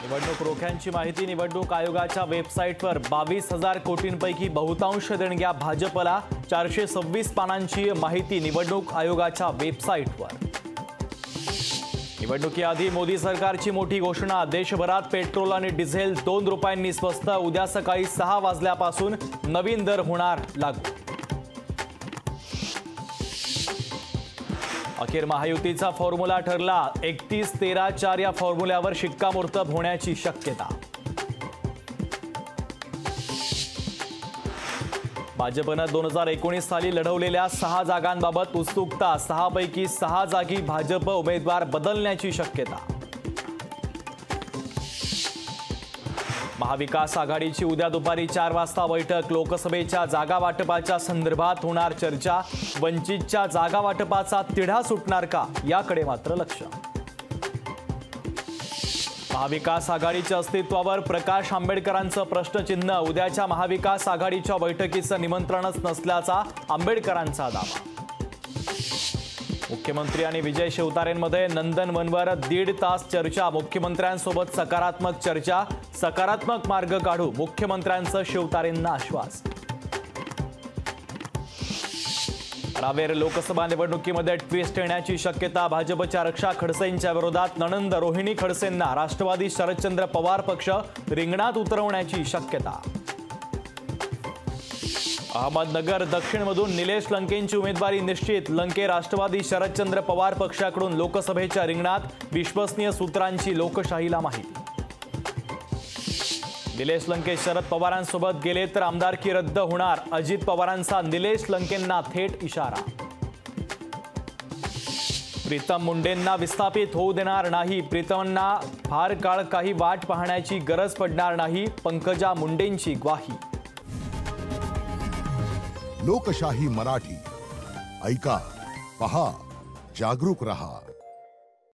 निवडणूक रोख्यांची माहिती निवडणूक आयोगाच्या वेबसाईटवर 22,000 कोटींपैकी बहुतांश देणग्या भाजपला 426 पानांची माहिती निवडणूक आयोगाच्या वेबसाईटवर। निवडणुकीआधी मोदी सरकारची मोठी घोषणा, देशभरात पेट्रोल आणि डिझेल 2 रुपयांनी स्वस्त, उद्या सकाळी 6 वाजल्यापासून नवीन दर होणार लागू। अखेर महायुतीचा फॉर्म्युला ठरला, 31-13-4 या फॉर्म्युल्यावर शिक्कामोर्तब होण्याची शक्यता। भाजपनं 2019 साली लढवलेल्या 6 जागांबाबत उत्सुकता, 6 पैकी 6 जागी भाजप उमेदवार बदलण्याची शक्यता। महाविकास आघाडीची उद्या दुपारी 4 वाजता बैठक, लोकसभेच्या जागा वाटपाच्या संदर्भात होणार चर्चा, वंचितच्या जागा वाटपाचा तिढा सुटणार का याकडे मात्र लक्ष। महाविकास आघाडीच्या अस्तित्वावर प्रकाश आंबेडकरांचं प्रश्नचिन्ह, उद्याच्या महाविकास आघाडीच्या बैठकीचं निमंत्रणच नसल्याचा आंबेडकरांचा दावा। मुख्यमंत्री आणि विजय शिवतारेंमध्ये नंदनवनवर 1.5 तास चर्चा, मुख्यमंत्र्यांसोबत सकारात्मक चर्चा, सकारात्मक मार्ग काढू, मुख्यमंत्र्यांचं शिवतारेंना आश्वास। रावेर लोकसभा निवडणुकीमध्ये ट्विस्ट येण्याची शक्यता, भाजपच्या रक्षा खडसेंच्या विरोधात नणंद रोहिणी खडसेंना राष्ट्रवादी शरदचंद्र पवार पक्ष रिंगणात उतरवण्याची शक्यता। अहमदनगर दक्षिणमधून निलेश लंकेंची उमेदवारी निश्चित, लंके राष्ट्रवादी शरदचंद्र पवार पक्षाकडून लोकसभेच्या रिंगणात, विश्वसनीय सूत्रांची लोकशाहीला माहिती। निलेश लंके शरद पवारांसोबत गेले तर आमदारकी रद्द होणार, अजित पवारांचा निलेश लंकेंना थेट इशारा। प्रीतम मुंडेंना विस्थापित होऊ देणार नाही, प्रीतमांना फार काळ काही वाट पाहण्याची गरज पडणार नाही, पंकजा मुंडेंची ग्वाही। लोकशाही मराठी ऐका, पहा, जागरूक रहा।